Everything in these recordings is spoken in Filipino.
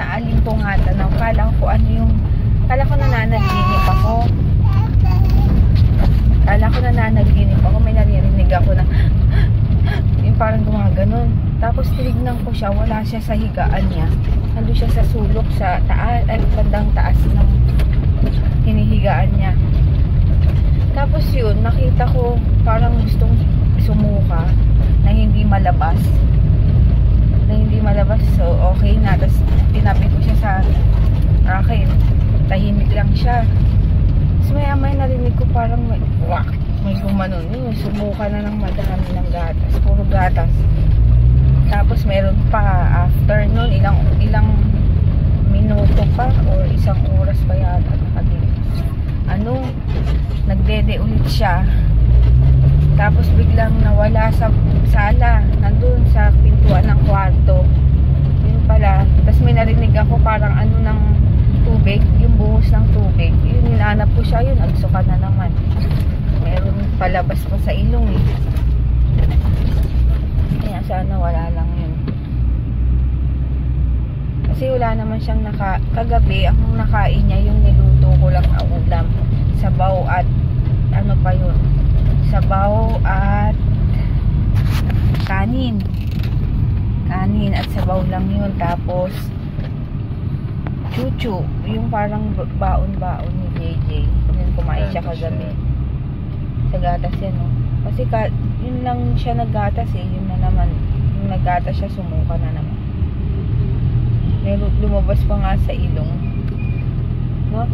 naaling ko nga tanaw. Kala ko nananaginip ako. May naririnig ako na yung parang gumaganon. Tapos tinignan ko siya, wala siya sa higaan niya. Nandun siya sa sulok sa taas, bandang taas ng hinihigaan niya. Tapos yun, nakita ko parang gustong sumuka na hindi malabas. So okay na. Tapos tinabi ko siya sa akin. Tahimik lang siya. Tapos maya-maya narinig ko parang may gumanon. Yun, sumuka na ng madami ng gatas. Puro gatas. Tapos meron pa after nun, ilang minuto pa or isang oras pa yata nagdede ulit siya. Tapos biglang nawala sa sala, nandun sa pintuan ng kwarto. Yun pala. Tapos may narinig ako parang ng tubig, yung buhos ng tubig. Yun, hinanap ko siya, yun, nagsuka na naman. Meron palabas pa sa ilong eh. Kaya sana wala lang yun. Kasi wala naman siyang kagabi, ang nakain niya yung niluto ko lang na ulam. Sabaw at sabaw at kanin at sabaw lang yun. Tapos chuchu, yung parang baon-baon ni JJ, yun kumain siya kagabi sa gatas yan, no? Kasi yun lang siya naggatas eh. Yun na naman, yung naggatas siya, sumuka na naman. Lumabas pa nga sa ilong, no?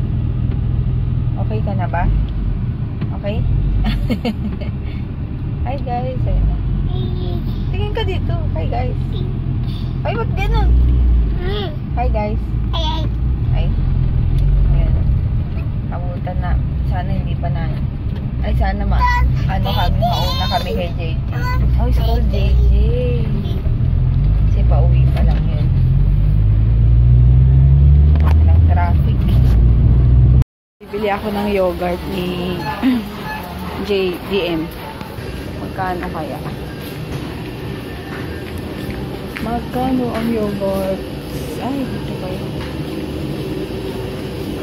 Okay ka na ba? Okay? Hi guys, ayun na. Tingin ka dito. Hi guys. Ay, ba't ganun? Hi guys. Ay. Ayan. Kabutan na. Sana hindi pa na. Ay, sana mauna kami kay JJ. Oh, school JJ. Kasi pauwi pa lang yun. Walang traffic. Bibili ako ng yogurt ni JDM. Magkano kaya? Magkano ang yogurt? Ay, dito ba yun?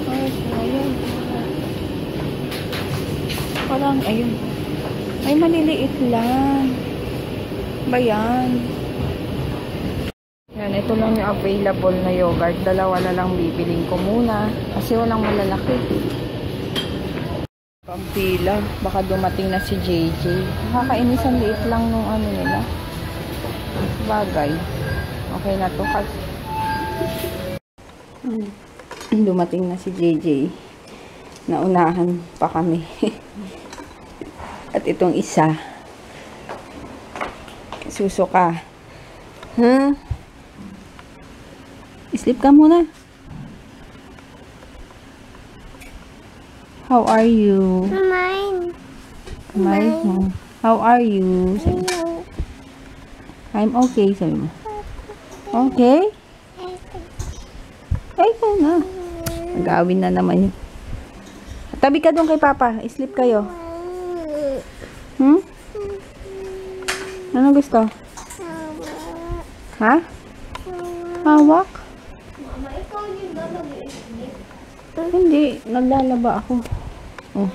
Ay, ayun. Parang, ayun. Ay, maliliit lang. Ba yan? Yan, ito lang yung available na yogurt. Dalawa na lang bibiling ko muna. Kasi walang malalaki. Pampila. Baka dumating na si JJ. Nakakainis, ang liit lang nung nila. Bagay. Okay na to. Dumating na si JJ. Naunahan pa kami. At itong isa. Susuka. Huh? Sleep ka muna. How are you? Mine. How are you? I'm okay, sabi mo. Okay? Ay, ikaw na. Nag-aawin na naman yun. Tabi ka doon kay Papa. Sleep kayo. Ano gusto? Ha? Hawak? Mama, ikaw yung ba mag-i-sleep? Hindi. Naglalaba ako. Oh.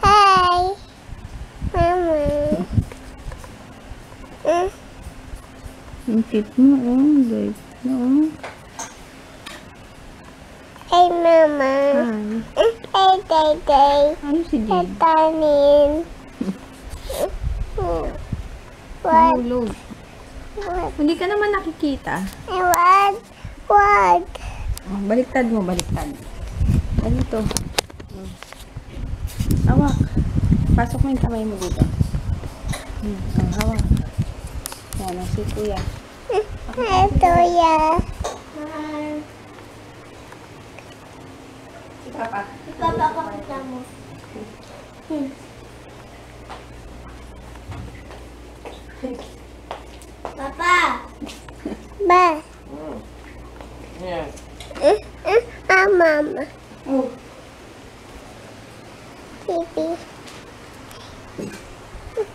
Hi! Mama. Ang cute mo. Oh, guys. No. Hey, Mama. Hi. Hey, Day. Ano si Hey, Jade? Tanin. What? Nahulog. Hindi ka naman nakikita. What? Oh, baliktad mo, baliktad. Ganito. Hawak. Pasok mo yung kamay mo dito. Hawak. Yan, ang si Kuya. Ito ya. Si Papa. Ipapakita mo. Papa. Ba. Yeah. Mama. Oh. Pipi.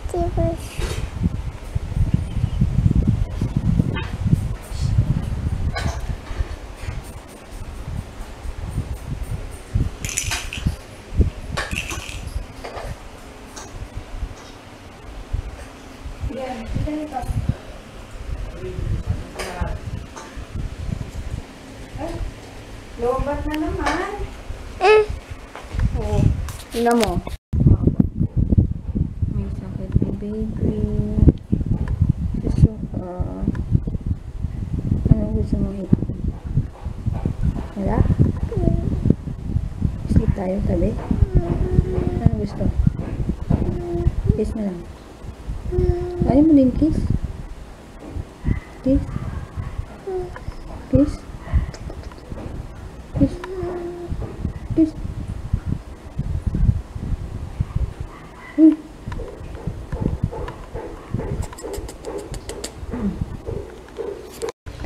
Pipi. Lobat na naman. Oo. Tingnan mo. May sakit ni baby. Gusto ko. Anong gusto mo ito? Wala? Sleep tayo tabi? Anong gusto? Kiss na lang. Ayaw mo din kiss? Kiss? Kiss? Kiss? Kiss?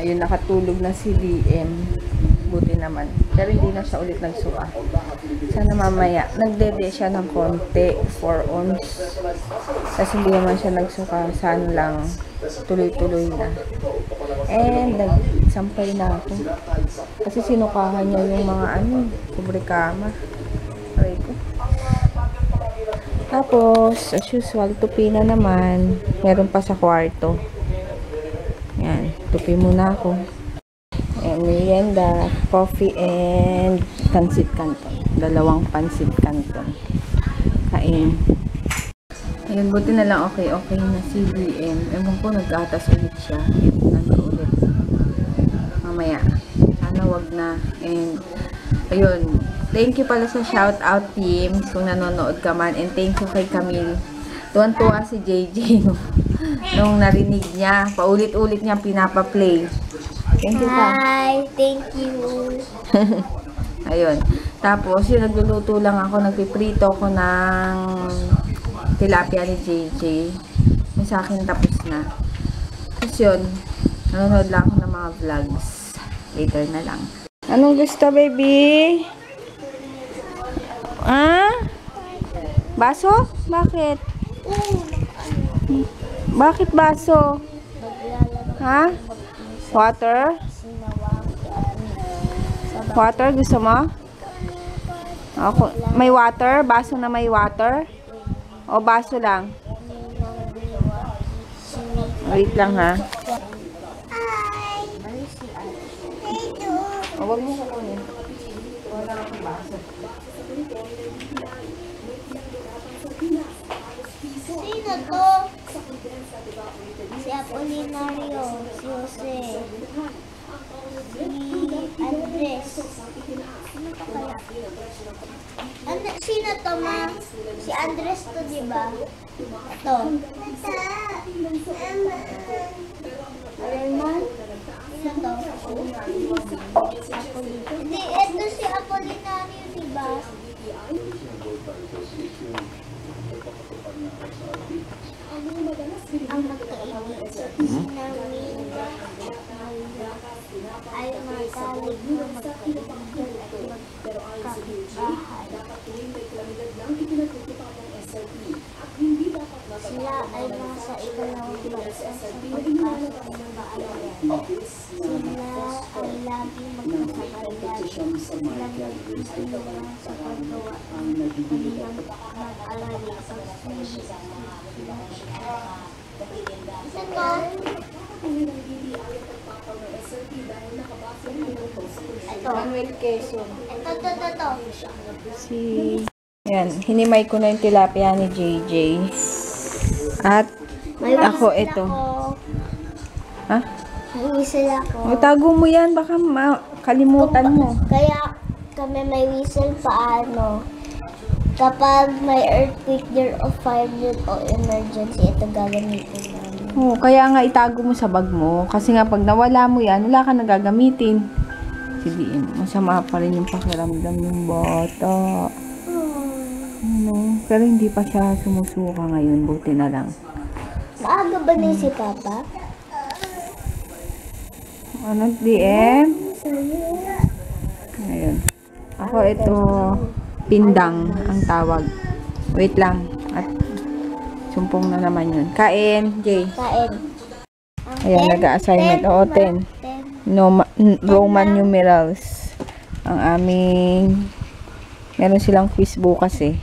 Ayun, nakatulog na si DM. Buti naman. Pero hindi na siya ulit nagsuka. Sana mamaya. Nagdede siya ng konti. 4 ons. Kasi hindi naman siya nagsuka. Sana lang tuloy-tuloy na. And nagsampay na ako. Kasi sinukahan niya yung mga sobre kama. Aray ko. Tapos, as usual, tupi na naman. Meron pa sa kwarto. Yan. Tupi muna ako. And merienda, coffee, and pansit canton. 2 pansit canton. Kain. Ayun, buti na lang okay na si DM. Ewan ko, nag-atas ulit siya. Nandito ulit. Mamaya. Sana wag na. And, ayun. Thank you pala sa shoutout team kung nanonood ka man. And thank you kay Camille. Tuwan-tuwa si JJ nung narinig niya. Paulit-ulit niya pinapa-play. Thank you pa. Hi, thank you. Ayun. Tapos, yung nagluluto lang ako, nagpiprito ko ng tilapia ni JJ. Yung sa akin tapos na. Tapos yun, nanonood lang ako ng mga vlogs. Later na lang. Anong gusto, baby? Baso? Bakit? Bakit baso? Ha? Water? Water? Gusto mo? Ako, may water? Baso na may water? O baso lang? Wait lang ha. O, wag mo kukunin. Wala akong baso. Sino to? Si Apolinario, si Jose, si Andres. Sino to, ma? Si Andres to, diba? Ito. Alerman? Sino to? Hindi, ito si Apolinario, diba? Ang magkaibigan namin ay magaling na magkaibigan at magkakapitbahay. Sila ay nasa ikalawang bansa sa pagkakasama ng baalayan. Sila ay laging magkasagayan. Sila nagtitulungan sa paggawa ng kanilang mag-alala sa susunod. Ito. Manuel Quezon. Ito. Yan, hinimay ko na yung tilapia ni JJ. At ako ito. Ha? May whistle ako. O, tago mo yan, baka kalimutan mo. Kaya kami may whistle paano. Kapag may earthquake there o fire there o emergency, ito gagamitin namin. Oo, kaya nga itago mo sa bag mo. Kasi nga pag nawala mo yan, wala ka na gagamitin. Sidiin, masama pa rin yung pakiramdam ng bata. Ano, pero hindi pa siya sumusuka ngayon. Buti na lang. Maaga ba na si Papa? Ano, DM? Ngayon. Ako ito, pindang ang tawag. Wait lang. At sumpong na naman yun. Kain, Jay. Kain. Ayan, nag-assignment. Oo, 10. Roman numerals. Ang aming... Meron silang quiz bukas eh.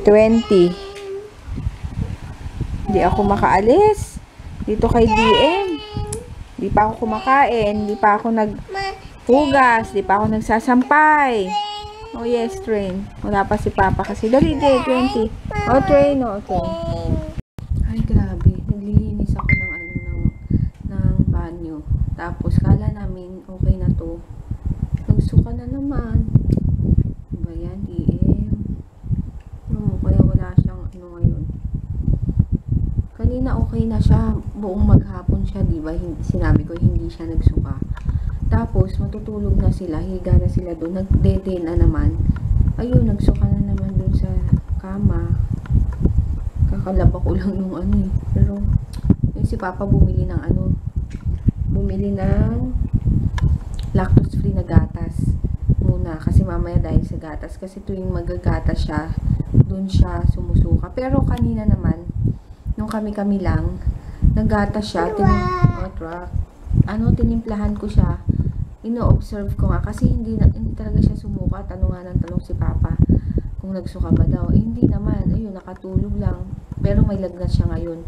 20. Hindi ako makaalis. Dito kay DM. Di pa ako kumakain. Di pa ako naghugas. Di pa ako nagsasampay. Oh yes, Train. Wala pa si Papa kasi. Dali, day, 20. Oh, Train, oh, Train. Ay, grabe. Naglilinis ako ng banyo. Tapos, kala namin okay na to. Nagsuka na naman. Diba yan, DM? Kaya wala siyang ngayon. Kanina okay na siya. Buong maghapon siya, diba? Sinabi ko, hindi siya nagsuka. Tapos, matutulog na sila. Higa na sila doon. Nagdede na naman. Ayun, nagsuka na naman doon sa kama. Kakalaba ko lang nung Pero, yung si Papa bumili ng lactose-free na gatas muna. Kasi mamaya dahil sa gatas. Kasi tuwing magagatas siya, doon siya sumusuka. Pero kanina naman, nung kami-kami lang, naggatas siya. Tinimplahan ko siya. Ino-observe ko nga. Kasi hindi talaga siya sumuka. Tanong si Papa kung nagsuka ba daw. Hindi naman. Ayun, nakatulog lang. Pero may lagnat siya ngayon.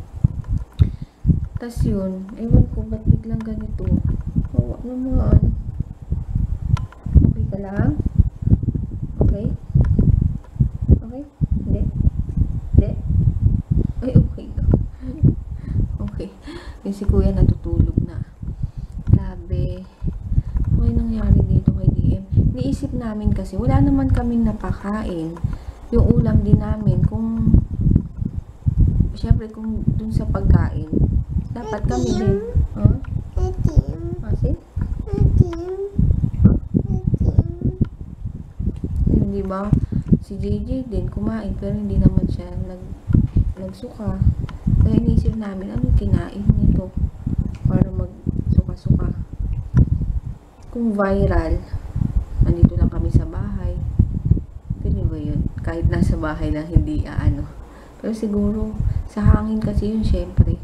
Tas yun, ewan ko ba't biglang ganito. Hawa naman. Okay ka lang? Okay? Okay? Hindi? Hindi? Ay, okay lang. Okay. Yung si Kuya natutulog na. Grabe. Okay nangyari dito kay DM. Niisip namin kasi, wala naman kaming napakain. Yung ulam din namin, syempre kung dun sa pagkain, dapat kami din. Huh? Kasi? Hindi ba? Si JJ din kumain, pero hindi naman siya nagsuka. Kaya inisip namin, anong kinain nito? Para magsuka-suka. Kung viral, nandito lang kami sa bahay. Pwede ba yun? Kahit nasa bahay lang, hindi Pero siguro, sa hangin kasi yun, syempre.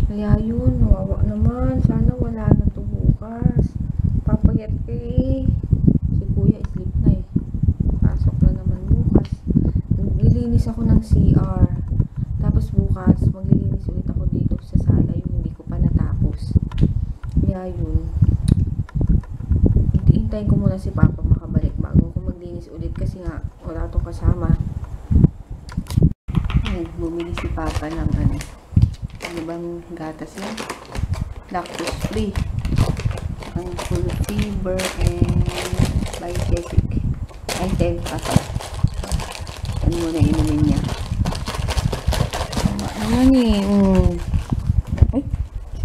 Kaya yun, nawawa naman. Sana wala na to bukas. Papayat kay. Si Kuya, sleep na eh. Pasok na naman bukas. Naglilinis ako ng CR. Tapos bukas, maglilinis ulit ako dito sa sala. Yung hindi ko pa natapos. Kaya yun. Hintayin ko muna si Papa makabalik bago ko maglinis ulit. Kasi nga, wala tong kasama. Bumili si Papa ng ano bang gatas yan? Lactose free. Ang full fiber and dietetic. Ay, 10 pa. Ano mo na inumin niya? Naman eh. Ay,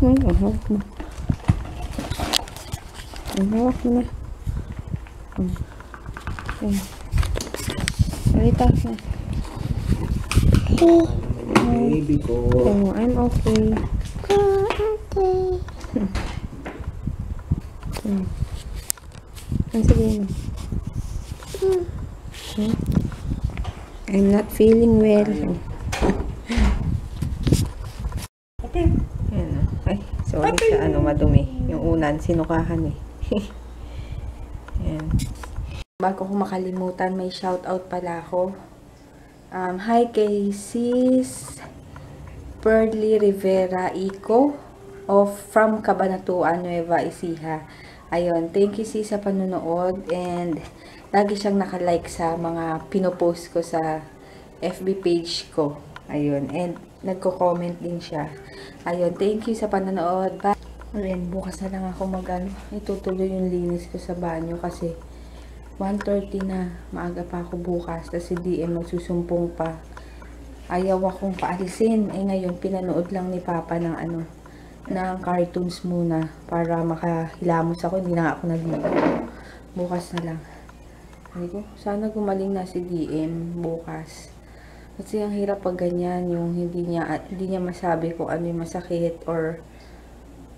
hawak mo. Hawak mo na. Okay. Salita na. Baby ko. Oh, I'm okay. Okay. Ang sabihin mo? I'm not feeling well. Okay. Ayan. Ay, sorry sa madumi. Yung unan, sinukahan eh. Ayan. Bago ko makalimutan, may shoutout pala ako. Hi kay Sis Pearly Rivera Ico from Cabanatuan, Nueva Ecija. Ayun, thank you sis sa panonood and lagi siyang nakalike sa mga pinopost ko sa FB page ko. Ayun, and nagko-comment din siya. Ayun, thank you sa panonood. Bye. Ayun, bukas na lang ako itutuloy yung linis ko sa banyo kasi 1:30 na, maaga pa ako bukas. Tapos si DM magsusumpong pa. Ayaw akong paalisin. Ngayon, pinanood lang ni Papa ng ng cartoons muna para makahilamos ako. Hindi na ako nagligo. Bukas na lang. Sana gumaling na si DM bukas. Kasi ang hirap pag ganyan, yung hindi niya masabi kung ano yung masakit or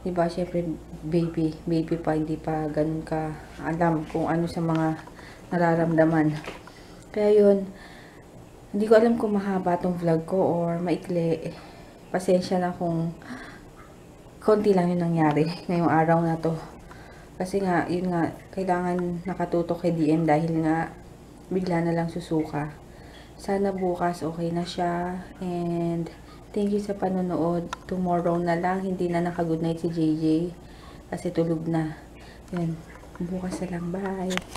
diba, syempre, baby pa, hindi pa ganun ka alam kung ano sa mga nararamdaman. Kaya yun, hindi ko alam kung mahaba tong vlog ko or maikli. Pasensya na kung konti lang yung nangyari ngayong araw na to. Kasi nga, yun nga, kailangan nakatutok kay DM dahil nga, bigla na lang susuka. Sana bukas okay na siya. And, Thank you sa panonood. Tomorrow na lang. Hindi na naka-good night si JJ. Kasi tulog na. Yun. Bukas na lang. Bye.